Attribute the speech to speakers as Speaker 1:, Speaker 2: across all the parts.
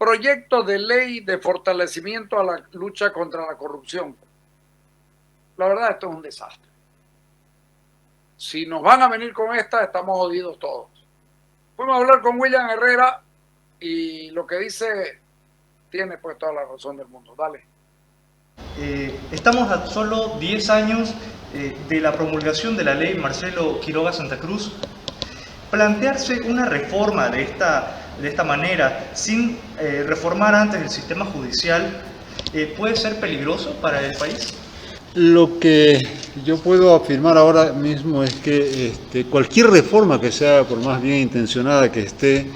Speaker 1: proyecto de ley de fortalecimiento a la lucha contra la corrupción. La verdad, esto es un desastre. Si nos van a venir con esta, estamos jodidos todos. Fuimos a hablar con William Herrera y lo que dice tiene pues toda la razón del mundo. Dale.
Speaker 2: Estamos a solo 10 años de la promulgación de la ley Marcelo Quiroga Santa Cruz. Plantearse una reforma de esta manera, sin reformar antes el sistema judicial, ¿puede ser peligroso para el país?
Speaker 3: Lo que yo puedo afirmar ahora mismo es que cualquier reforma que sea, por más bien intencionada que esté,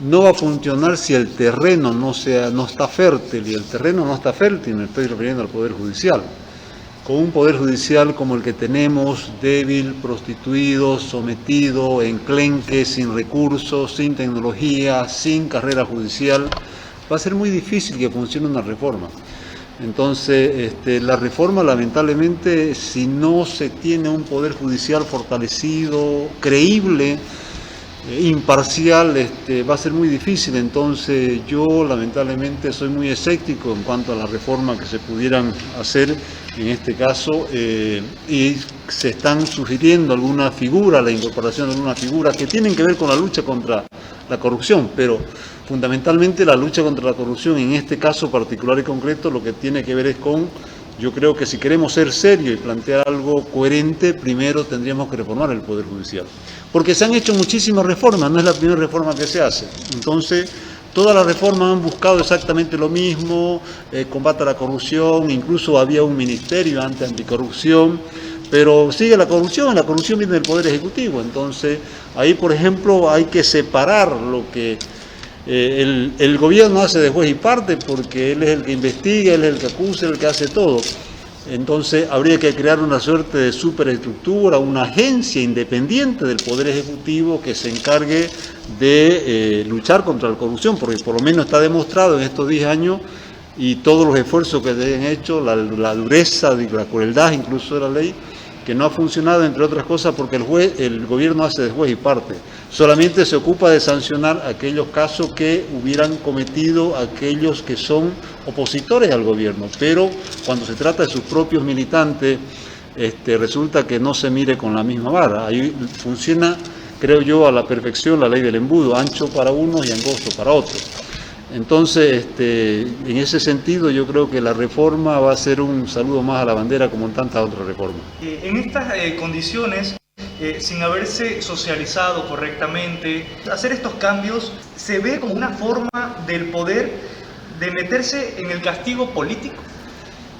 Speaker 3: no va a funcionar si el terreno no está fértil, y el terreno no está fértil, me estoy refiriendo al Poder Judicial. Con un Poder Judicial como el que tenemos, débil, prostituido, sometido, enclenque, sin recursos, sin tecnología, sin carrera judicial, va a ser muy difícil que funcione una reforma. Entonces, la reforma, lamentablemente, si no se tiene un Poder Judicial fortalecido, creíble, imparcial, va a ser muy difícil. Entonces, yo lamentablemente soy muy escéptico en cuanto a la reforma que se pudieran hacer en este caso, y se están sugiriendo alguna figura, la incorporación de alguna figura que tienen que ver con la lucha contra la corrupción, pero fundamentalmente la lucha contra la corrupción en este caso particular y concreto lo que tiene que ver es con, yo creo que si queremos ser serios y plantear algo coherente, primero tendríamos que reformar el Poder Judicial. Porque se han hecho muchísimas reformas, no es la primera reforma que se hace. Entonces, todas las reformas han buscado exactamente lo mismo, combate a la corrupción, incluso había un ministerio antes anticorrupción, pero sigue la corrupción viene del Poder Ejecutivo. Entonces, ahí, por ejemplo, hay que separar lo que el gobierno hace de juez y parte, porque él es el que investiga, él es el que acusa, él es el que hace todo. Entonces habría que crear una suerte de superestructura, una agencia independiente del Poder Ejecutivo que se encargue de luchar contra la corrupción, porque por lo menos está demostrado en estos 10 años y todos los esfuerzos que se han hecho, la dureza y la crueldad incluso de la ley, que no ha funcionado, entre otras cosas, porque el gobierno hace de juez y parte. Solamente se ocupa de sancionar aquellos casos que hubieran cometido aquellos que son opositores al gobierno, pero cuando se trata de sus propios militantes, resulta que no se mire con la misma vara. Ahí funciona, creo yo, a la perfección la ley del embudo, ancho para unos y angosto para otros. Entonces, en ese sentido, yo creo que la reforma va a ser un saludo más a la bandera como en tantas otras reformas.
Speaker 2: En estas condiciones, sin haberse socializado correctamente, hacer estos cambios se ve como una forma del poder de meterse en el castigo político.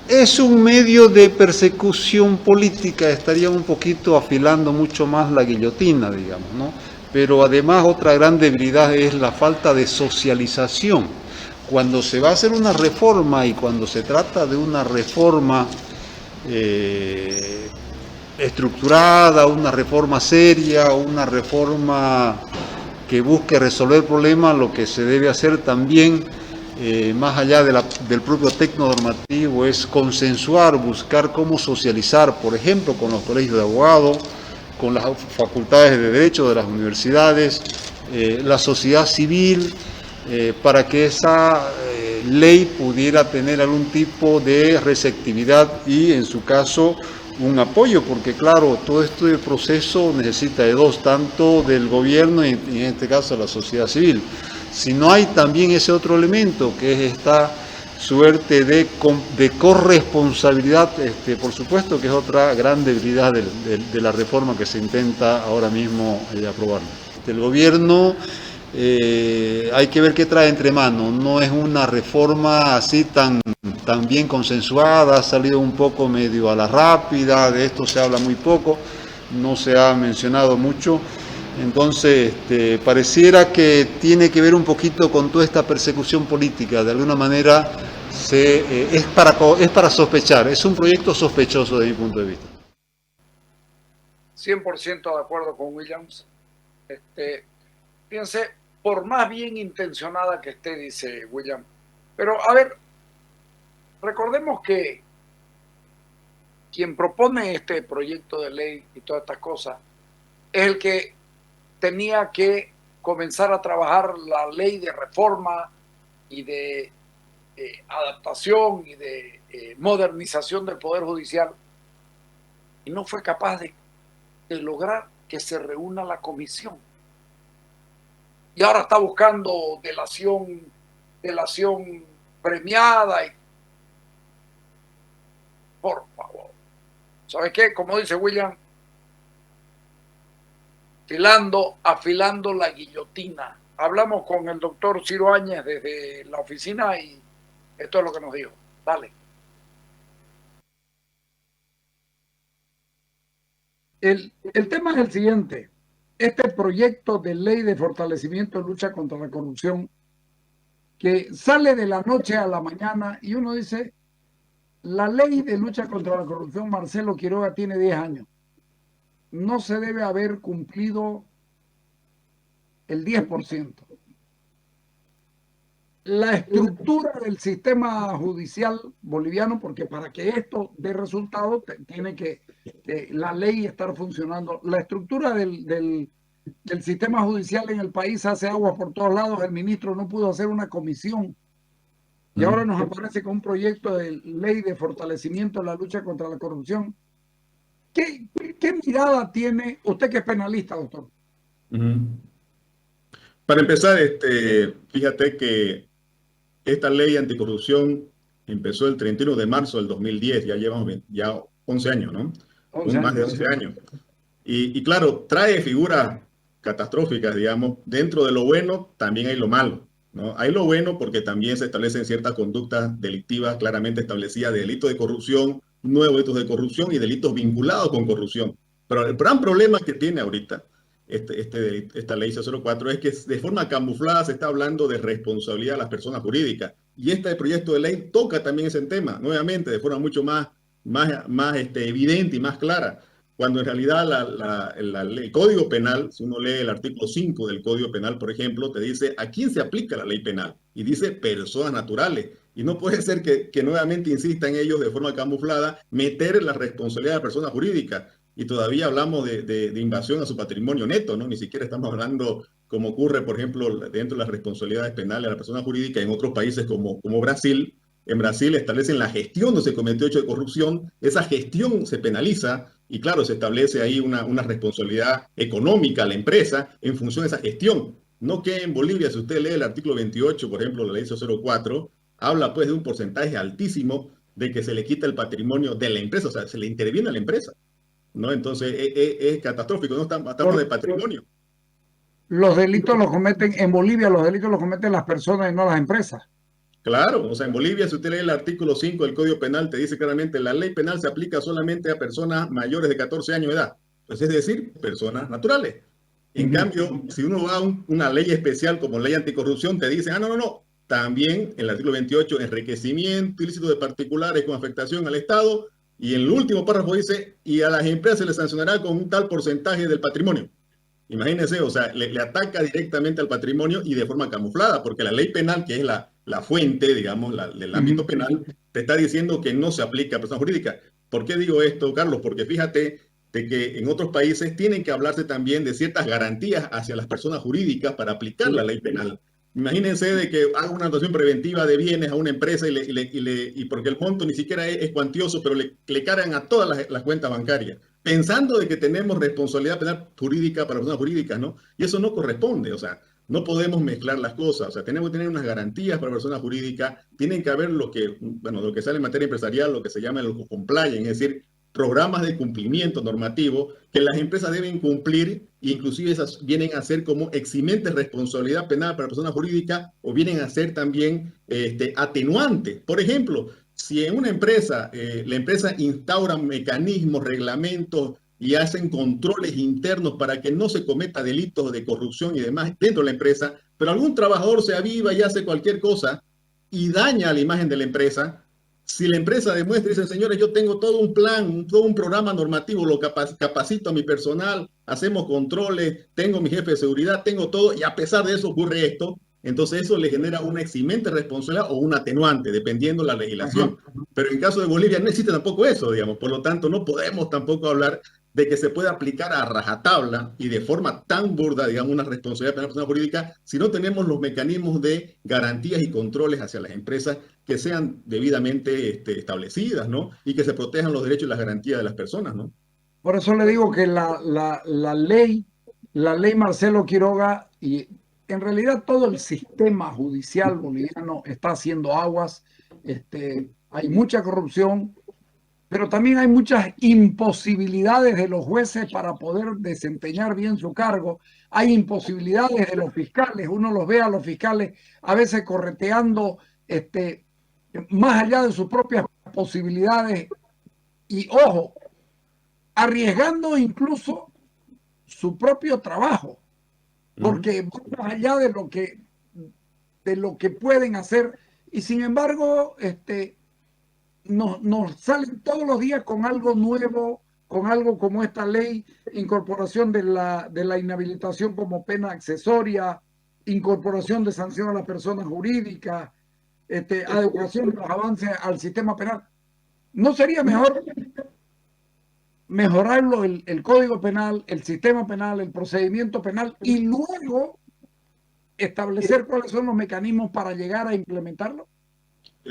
Speaker 3: Es un medio de persecución política, estaría un poquito afilando mucho más la guillotina, digamos, ¿no? Pero además otra gran debilidad es la falta de socialización. Cuando se va a hacer una reforma y cuando se trata de una reforma estructurada, una reforma seria, una reforma que busque resolver problemas, lo que se debe hacer también, más allá del propio texto normativo, es consensuar, buscar cómo socializar, por ejemplo, con los colegios de abogados, con las facultades de Derecho de las universidades, la sociedad civil, para que esa ley pudiera tener algún tipo de receptividad y, en su caso, un apoyo, porque claro, todo este proceso necesita de dos, tanto del gobierno y en este caso de la sociedad civil. Si no hay también ese otro elemento, que es esta suerte de corresponsabilidad, por supuesto que es otra gran debilidad de la reforma que se intenta ahora mismo aprobar. El gobierno hay que ver qué trae entre manos, no es una reforma así tan bien consensuada, ha salido un poco medio a la rápida, de esto se habla muy poco, no se ha mencionado mucho. Entonces, pareciera que tiene que ver un poquito con toda esta persecución política. De alguna manera es para sospechar, es un proyecto sospechoso desde mi punto de vista.
Speaker 1: 100% de acuerdo con Williams. Fíjense, por más bien intencionada que esté, dice William, pero a ver, recordemos que quien propone este proyecto de ley y todas estas cosas es el que tenía que comenzar a trabajar la ley de reforma y de adaptación y de modernización del Poder Judicial, y no fue capaz de lograr que se reúna la comisión. Y ahora está buscando delación premiada. Por favor. ¿Sabes qué? Como dice William, afilando la guillotina. Hablamos con el doctor Ciro Áñez desde la oficina y esto es lo que nos dijo. Dale. El tema es el siguiente. Este proyecto de ley de fortalecimiento de lucha contra la corrupción que sale de la noche a la mañana y uno dice, la ley de lucha contra la corrupción, Marcelo Quiroga, tiene 10 años. No se debe haber cumplido el 10%. La estructura del sistema judicial boliviano, porque para que esto dé resultado tiene que la ley estar funcionando. La estructura del sistema judicial en el país hace agua por todos lados. El ministro no pudo hacer una comisión y ahora nos aparece con un proyecto de ley de fortalecimiento de la lucha contra la corrupción. ¿Qué mirada tiene usted, que es penalista, doctor?
Speaker 4: Para empezar, fíjate que esta ley anticorrupción empezó el 31 de marzo del 2010, ya llevamos 11 años, ¿no? 11 años, más de 11 años. Y claro, trae figuras catastróficas, digamos. Dentro de lo bueno también hay lo malo, ¿no? Hay lo bueno porque también se establecen ciertas conductas delictivas claramente establecidas, de delitos de corrupción, nuevos delitos de corrupción y delitos vinculados con corrupción. Pero el gran problema que tiene ahorita esta ley 04 es que de forma camuflada se está hablando de responsabilidad de las personas jurídicas. Y este proyecto de ley toca también ese tema, nuevamente, de forma mucho más evidente y más clara, cuando en realidad el Código Penal, si uno lee el artículo 5 del Código Penal, por ejemplo, te dice a quién se aplica la ley penal, y dice personas naturales. Y no puede ser que nuevamente insista en ellos de forma camuflada meter la responsabilidad de personas jurídicas. Y todavía hablamos de invasión a su patrimonio neto, ¿no? Ni siquiera estamos hablando, como ocurre, por ejemplo, dentro de las responsabilidades penales de la persona jurídica en otros países como Brasil. En Brasil establecen la gestión donde se cometió hecho de corrupción, esa gestión se penaliza y claro, se establece ahí una responsabilidad económica a la empresa en función de esa gestión. No que en Bolivia, si usted lee el artículo 28, por ejemplo, la ley 04, habla pues de un porcentaje altísimo de que se le quita el patrimonio de la empresa, o sea, se le interviene a la empresa, ¿no? Entonces es catastrófico, no estamos de patrimonio.
Speaker 1: Los delitos los cometen, en Bolivia los delitos los cometen las personas y no las empresas.
Speaker 4: Claro, o sea, en Bolivia, si usted lee el artículo 5 del Código Penal, te dice claramente la ley penal se aplica solamente a personas mayores de 14 años de edad. Pues es decir, personas naturales. En cambio, si uno va a una ley especial como ley anticorrupción, te dice, no. También en el artículo 28, enriquecimiento ilícito de particulares con afectación al Estado. Y en el último párrafo dice, y a las empresas se les sancionará con un tal porcentaje del patrimonio. Imagínense, o sea, le ataca directamente al patrimonio y de forma camuflada, porque la ley penal, que es la fuente, digamos, del ámbito penal, te está diciendo que no se aplica a personas jurídicas. ¿Por qué digo esto, Carlos? Porque fíjate de que en otros países tienen que hablarse también de ciertas garantías hacia las personas jurídicas para aplicar la ley penal. Imagínense de que haga una actuación preventiva de bienes a una empresa y porque el monto ni siquiera es cuantioso, pero le cargan a todas las cuentas bancarias, pensando de que tenemos responsabilidad penal jurídica para personas jurídicas, ¿no? Y eso no corresponde, o sea, no podemos mezclar las cosas, o sea, tenemos que tener unas garantías para personas jurídicas, tienen que haber lo que sale en materia empresarial, lo que se llama el compliance, es decir, programas de cumplimiento normativo que las empresas deben cumplir, inclusive esas vienen a ser como eximentes de responsabilidad penal para personas jurídicas o vienen a ser también atenuantes. Por ejemplo, si en una empresa, la empresa instaura mecanismos, reglamentos y hacen controles internos para que no se cometa delitos de corrupción y demás dentro de la empresa, pero algún trabajador se aviva y hace cualquier cosa y daña la imagen de la empresa, si la empresa demuestra y dice, señores, yo tengo todo un plan, todo un programa normativo, lo capacito a mi personal, hacemos controles, tengo mi jefe de seguridad, tengo todo, y a pesar de eso ocurre esto, entonces eso le genera una eximente responsabilidad o un atenuante, dependiendo de la legislación. Pero en caso de Bolivia no existe tampoco eso, digamos, por lo tanto no podemos tampoco hablar de que se puede aplicar a rajatabla y de forma tan burda, digamos, una responsabilidad penal de persona jurídica, si no tenemos los mecanismos de garantías y controles hacia las empresas que sean debidamente establecidas, ¿no? Y que se protejan los derechos y las garantías de las personas, ¿no?
Speaker 1: Por eso le digo que la ley Marcelo Quiroga y en realidad todo el sistema judicial boliviano está haciendo aguas. Hay mucha corrupción, pero también hay muchas imposibilidades de los jueces para poder desempeñar bien su cargo. Hay imposibilidades de los fiscales. Uno los ve a los fiscales a veces correteando más allá de sus propias posibilidades y, ojo, arriesgando incluso su propio trabajo, porque más allá de lo que pueden hacer, y sin embargo, nos salen todos los días con algo nuevo, con algo como esta ley, incorporación de la inhabilitación como pena accesoria, incorporación de sanción a las personas jurídicas, adecuación de los avances al sistema penal. ¿No sería mejor mejorarlo el Código Penal, el sistema penal, el procedimiento penal y luego establecer cuáles son los mecanismos para llegar a implementarlo?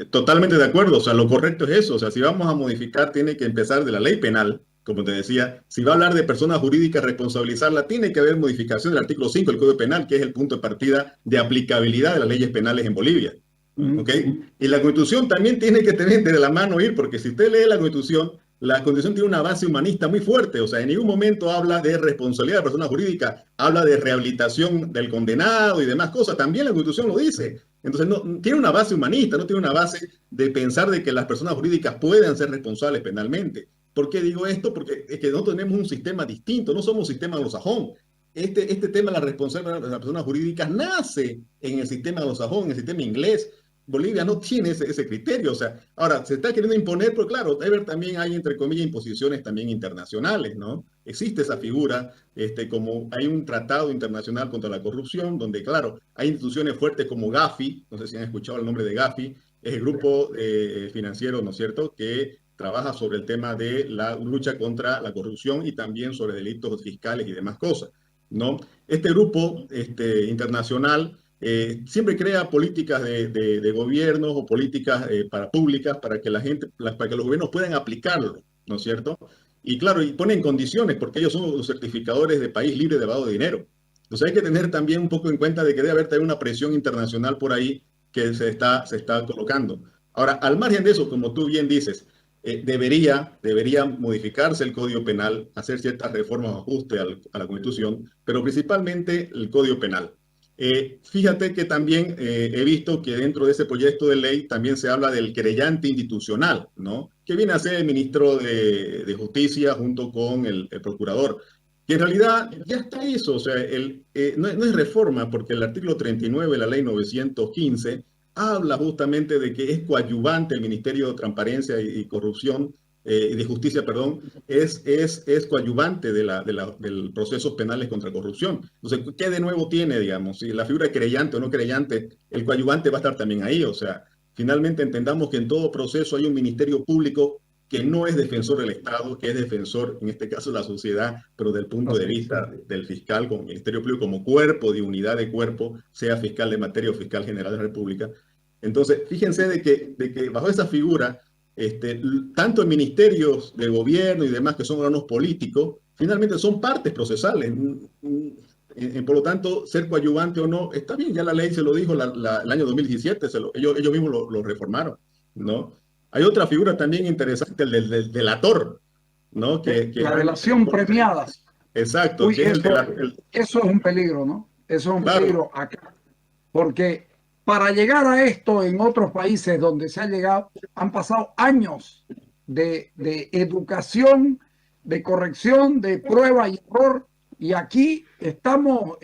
Speaker 4: Totalmente de acuerdo, o sea, lo correcto es eso, o sea, si vamos a modificar, tiene que empezar de la ley penal, como te decía, si va a hablar de personas jurídicas, responsabilizarla, tiene que haber modificación del artículo 5 del Código Penal, que es el punto de partida de aplicabilidad de las leyes penales en Bolivia, ¿ok? Y la Constitución también tiene que tener de la mano ir, porque si usted lee la Constitución tiene una base humanista muy fuerte, o sea, en ningún momento habla de responsabilidad de personas jurídicas, habla de rehabilitación del condenado y demás cosas, también la Constitución lo dice. Entonces, no, tiene una base humanista, no tiene una base de pensar de que las personas jurídicas puedan ser responsables penalmente. ¿Por qué digo esto? Porque es que no tenemos un sistema distinto, no somos un sistema anglosajón. Este tema de la responsabilidad de las personas jurídicas nace en el sistema anglosajón, en el sistema inglés. Bolivia no tiene ese criterio, o sea, ahora se está queriendo imponer, pero claro, también hay, entre comillas, imposiciones también internacionales, ¿no? Existe esa figura, como hay un tratado internacional contra la corrupción, donde, claro, hay instituciones fuertes como Gafi, no sé si han escuchado el nombre de Gafi, es el grupo financiero, ¿no es cierto?, que trabaja sobre el tema de la lucha contra la corrupción y también sobre delitos fiscales y demás cosas, ¿no? Este grupo internacional siempre crea políticas de gobiernos o políticas públicas para que para que los gobiernos puedan aplicarlo, ¿no es cierto? Y claro, y ponen condiciones porque ellos son los certificadores de país libre de lavado de dinero. Entonces hay que tener también un poco en cuenta de que debe haber también una presión internacional por ahí que se está colocando. Ahora, al margen de eso, como tú bien dices, debería modificarse el Código Penal, hacer ciertas reformas o ajustes a la Constitución, pero principalmente el Código Penal. Fíjate que también he visto que dentro de ese proyecto de ley también se habla del querellante institucional, ¿no? Que viene a ser el ministro de Justicia junto con el procurador. Que en realidad ya está eso, o sea, no es reforma porque el artículo 39 de la ley 915 habla justamente de que es coadyuvante el Ministerio de Transparencia y Corrupción, de Justicia, perdón, es coadyuvante del procesos penales contra corrupción. Entonces, ¿qué de nuevo tiene, digamos? Si la figura de creyente o no creyente, el coadyuvante va a estar también ahí. O sea, finalmente entendamos que en todo proceso hay un ministerio público que no es defensor del Estado, que es defensor, en este caso, de la sociedad, pero del punto de vista del fiscal como ministerio público, como cuerpo de unidad de cuerpo, sea fiscal de materia o fiscal general de la República. Entonces, fíjense de que bajo esa figura, tanto en ministerios de gobierno y demás que son órganos políticos, finalmente son partes procesales. Por lo tanto, ser coadyuvante o no, está bien, ya la ley se lo dijo el año 2017, ellos mismos lo reformaron, ¿no? Hay otra figura también interesante, el del delator, ¿no?
Speaker 1: La delación premiada.
Speaker 4: Exacto.
Speaker 1: Uy, eso es un peligro, ¿no? Eso es un peligro acá. Porque para llegar a esto en otros países donde se ha llegado, han pasado años de educación, de corrección, de prueba y error, y aquí estamos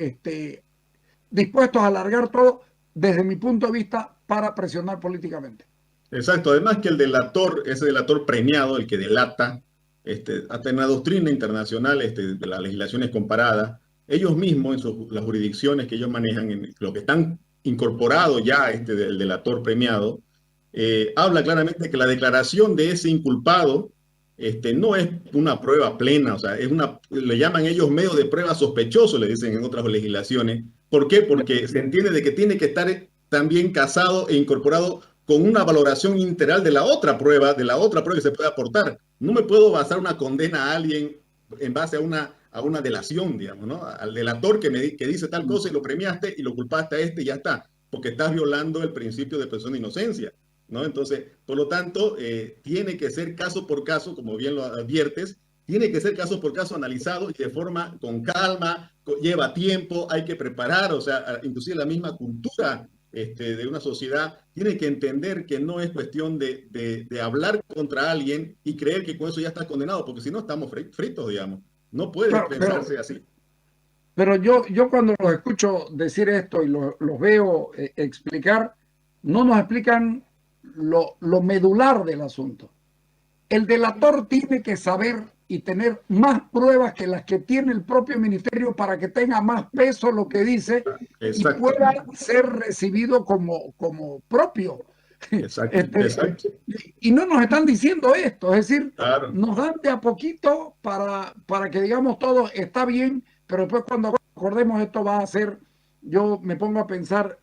Speaker 1: dispuestos a alargar todo, desde mi punto de vista, para presionar políticamente.
Speaker 4: Exacto, además que el delator, ese delator premiado, el que delata, hasta en la doctrina internacional de las legislaciones comparadas, ellos mismos, las jurisdicciones que ellos manejan, en lo que están incorporado ya del delator premiado, habla claramente que la declaración de ese inculpado no es una prueba plena, o sea, le llaman ellos medios de prueba sospechosos, le dicen en otras legislaciones. ¿Por qué? Porque se entiende de que tiene que estar también casado e incorporado con una valoración integral de la otra prueba que se puede aportar. No me puedo basar una condena a alguien en base a una delación, digamos, ¿no? Al delator que dice tal cosa y lo premiaste y lo culpaste a y ya está, porque estás violando el principio de presunción de inocencia, ¿no? Entonces, por lo tanto, tiene que ser caso por caso, como bien lo adviertes, tiene que ser caso por caso analizado y de forma con calma, lleva tiempo, hay que preparar, o sea, inclusive la misma cultura de una sociedad tiene que entender que no es cuestión de hablar contra alguien y creer que con eso ya está condenado, porque si no estamos fritos, digamos. No puede
Speaker 1: Claro,
Speaker 4: pensarse así.
Speaker 1: pero yo cuando los escucho decir esto y los veo explicar, no nos explican lo medular del asunto. El delator tiene que saber y tener más pruebas que las que tiene el propio ministerio para que tenga más peso lo que dice
Speaker 4: Exacto.
Speaker 1: y pueda ser recibido como propio.
Speaker 4: Exacto, exacto.
Speaker 1: Y no nos están diciendo esto, es decir,
Speaker 4: Claro.
Speaker 1: nos dan de a poquito para que digamos todo está bien, pero después cuando acordemos esto va a ser, yo me pongo a pensar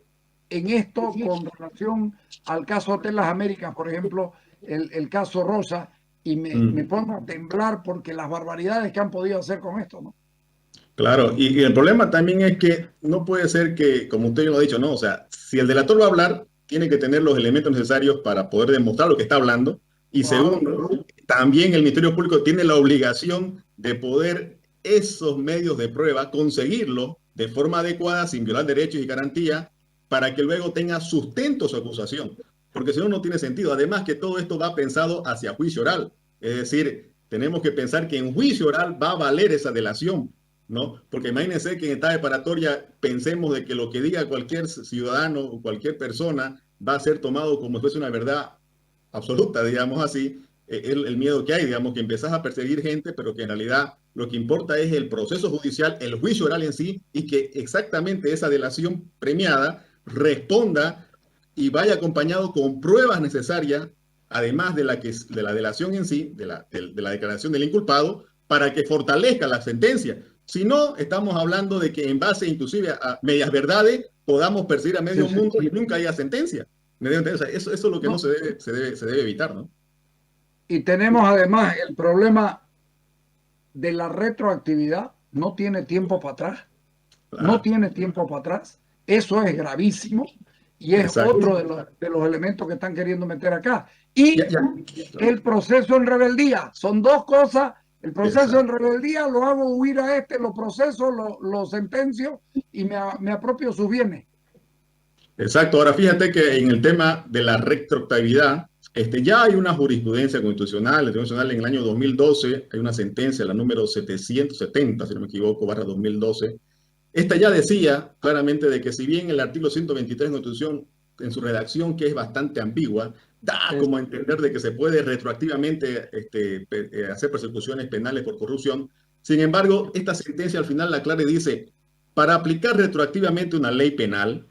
Speaker 1: en esto con relación al caso Hotel Las Américas, por ejemplo, el caso Rosa, y me pongo a temblar porque las barbaridades que han podido hacer con esto, ¿no?
Speaker 4: Claro, y el problema también es que no puede ser que, como usted lo ha dicho, ¿no? O sea, si el delator va a hablar, tiene que tener los elementos necesarios para poder demostrar lo que está hablando. Y segundo, también el Ministerio Público tiene la obligación de poder esos medios de prueba conseguirlo de forma adecuada, sin violar derechos y garantías, para que luego tenga sustento su acusación. Porque si no, no tiene sentido. Además que todo esto va pensado hacia juicio oral. Es decir, tenemos que pensar que en juicio oral va a valer esa delación, ¿no? Porque imagínense que en etapa preparatoria pensemos de que lo que diga cualquier ciudadano o cualquier persona va a ser tomado como si fuese una verdad absoluta, digamos así, el miedo que hay, digamos, que empezás a perseguir gente, pero que en realidad lo que importa es el proceso judicial, el juicio oral en sí, y que exactamente esa delación premiada responda y vaya acompañado con pruebas necesarias, además de la delación en sí, de la declaración del inculpado, para que fortalezca la sentencia. Si no, estamos hablando de que en base inclusive a medias verdades podamos perseguir a medio mundo y nunca haya sentencia. Eso es lo que no se debe evitar, ¿no?
Speaker 1: Y tenemos además el problema de la retroactividad. No tiene tiempo para atrás. No tiene tiempo para atrás. Eso es gravísimo y es otro de los elementos que están queriendo meter acá. Y el proceso en rebeldía. Son dos cosas. El proceso en rebeldía lo hago huir a lo proceso, lo sentencio y me apropio sus bienes.
Speaker 4: Exacto. Ahora fíjate que en el tema de la retroactividad, ya hay una jurisprudencia constitucional en el año 2012, hay una sentencia, la número 770, si no me equivoco, /2012. Esta ya decía claramente de que si bien el artículo 123 de la Constitución, en su redacción, que es bastante ambigua, da como a entender de que se puede retroactivamente hacer persecuciones penales por corrupción. Sin embargo, esta sentencia al final la clara y dice, para aplicar retroactivamente una ley penal,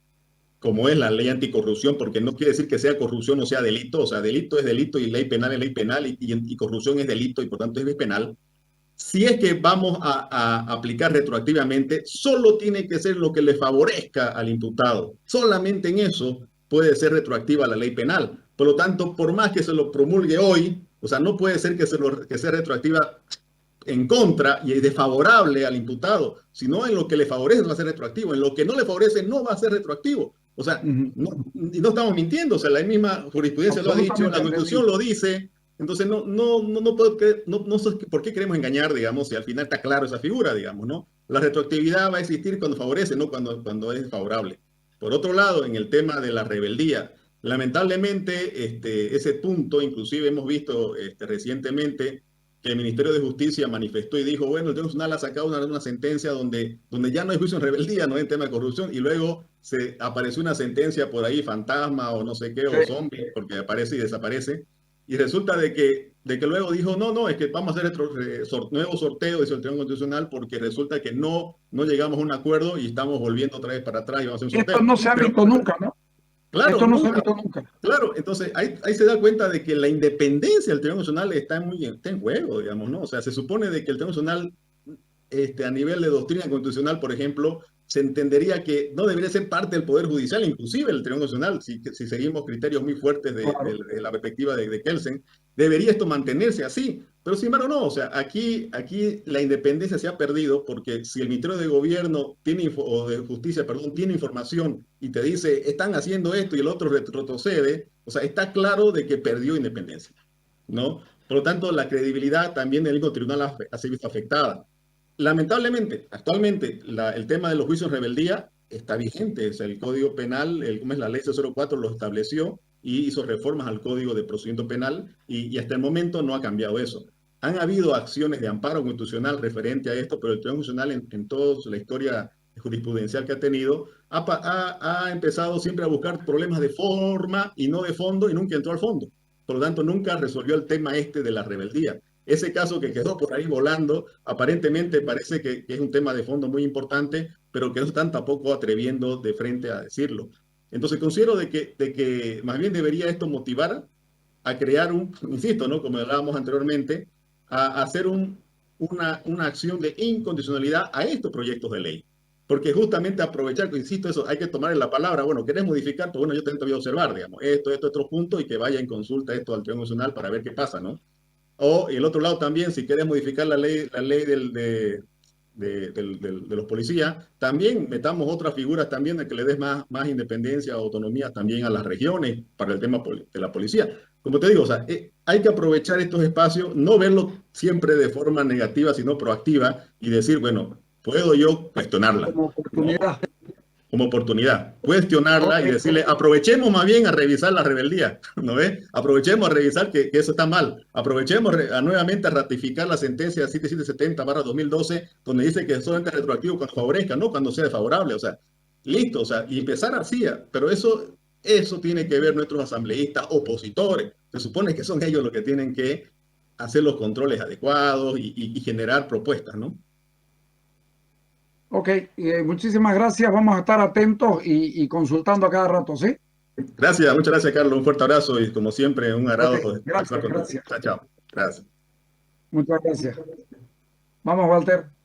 Speaker 4: como es la ley anticorrupción, porque no quiere decir que sea corrupción o sea delito, o sea, delito es delito y ley penal es ley penal y corrupción es delito y por tanto es ley penal. Si es que vamos a aplicar retroactivamente, solo tiene que ser lo que le favorezca al imputado. Solamente en eso puede ser retroactiva la ley penal. Por lo tanto, por más que se lo promulgue hoy, o sea, no puede ser que sea retroactiva en contra y desfavorable al imputado, sino en lo que le favorece va a ser retroactivo, en lo que no le favorece no va a ser retroactivo. O sea, no estamos mintiendo, o sea, la misma jurisprudencia lo ha dicho, la Constitución lo dice. Entonces, no sé por qué queremos engañar, digamos, si al final está claro esa figura, digamos, ¿no? La retroactividad va a existir cuando favorece, no cuando es desfavorable. Por otro lado, en el tema de la rebeldía, lamentablemente, ese punto, inclusive hemos visto recientemente que el Ministerio de Justicia manifestó y dijo, bueno, el Tribunal Constitucional ha sacado una sentencia donde ya no hay juicio en rebeldía, no hay tema de corrupción, y luego se apareció una sentencia por ahí, fantasma o no sé qué, o zombie, porque aparece y desaparece. Y resulta de que luego dijo, no, es que vamos a hacer nuevo sorteo, dice el Tribunal Constitucional, porque resulta que no llegamos a un acuerdo y estamos volviendo otra vez para atrás y vamos a hacer un sorteo.
Speaker 1: Esto no se ha visto nunca, ¿no?
Speaker 4: Claro,
Speaker 1: Esto no se ha
Speaker 4: nunca.
Speaker 1: visto nunca.
Speaker 4: Claro, entonces ahí se da cuenta de que la independencia del Tribunal Constitucional está en juego, digamos, ¿no? O sea, se supone de que el Tribunal Constitucional, a nivel de doctrina constitucional, por ejemplo, se entendería que no debería ser parte del Poder Judicial, inclusive el Tribunal Constitucional, si seguimos criterios muy fuertes
Speaker 1: Claro.
Speaker 4: de la perspectiva de Kelsen, debería esto mantenerse así. Pero sin embargo, no, o sea, aquí la independencia se ha perdido porque si el Ministerio de Gobierno o de Justicia, perdón, tiene información y te dice, están haciendo esto y el otro retrocede, o sea, está claro de que perdió independencia, ¿no? Por lo tanto, la credibilidad también del mismo tribunal ha sido visto afectada. Lamentablemente, actualmente, el tema de los juicios de rebeldía está vigente. O sea, el Código Penal, ¿cómo es? La Ley 004 lo estableció y hizo reformas al Código de Procedimiento Penal y hasta el momento no ha cambiado eso. Han habido acciones de amparo constitucional referente a esto, pero el Tribunal Constitucional en toda la historia jurisprudencial que ha tenido ha empezado siempre a buscar problemas de forma y no de fondo y nunca entró al fondo. Por lo tanto, nunca resolvió el tema de la rebeldía. Ese caso que quedó por ahí volando, aparentemente parece que es un tema de fondo muy importante, pero que no están tampoco atreviendo de frente a decirlo. Entonces considero de que más bien debería esto motivar a crear insisto, ¿no? Como hablábamos anteriormente, a hacer una acción de incondicionalidad a estos proyectos de ley. Porque justamente aprovechar, insisto, eso, hay que tomar la palabra, bueno, ¿querés modificar? Pues bueno, yo también te voy a observar, digamos, otro punto y que vaya en consulta esto al Tribunal Constitucional para ver qué pasa, ¿no? O el otro lado también, si querés modificar la ley de los policías, también metamos otras figuras también de que le des más independencia, autonomía también a las regiones para el tema de la policía. Como te digo, o sea, hay que aprovechar estos espacios, no verlo siempre de forma negativa, sino proactiva y decir, bueno, puedo yo cuestionarla,
Speaker 1: Como oportunidad.
Speaker 4: ¿no? Como oportunidad, cuestionarla y decirle, aprovechemos más bien a revisar la rebeldía, ¿no ves? Aprovechemos a revisar que eso está mal, aprovechemos nuevamente a ratificar la sentencia 7770/2012, donde dice que es solamente retroactivo cuando favorezca, no cuando sea desfavorable, o sea, listo, o sea, y empezar así, pero eso tiene que ver nuestros asambleístas opositores, se supone que son ellos los que tienen que hacer los controles adecuados y generar propuestas, ¿no?
Speaker 1: Ok, muchísimas gracias. Vamos a estar atentos y consultando a cada rato, ¿sí?
Speaker 4: Gracias, muchas gracias, Carlos. Un fuerte abrazo y como siempre, un agrado.
Speaker 1: Okay, gracias, gracias.
Speaker 4: Chao, chao. Gracias.
Speaker 1: Muchas gracias. Vamos, Walter.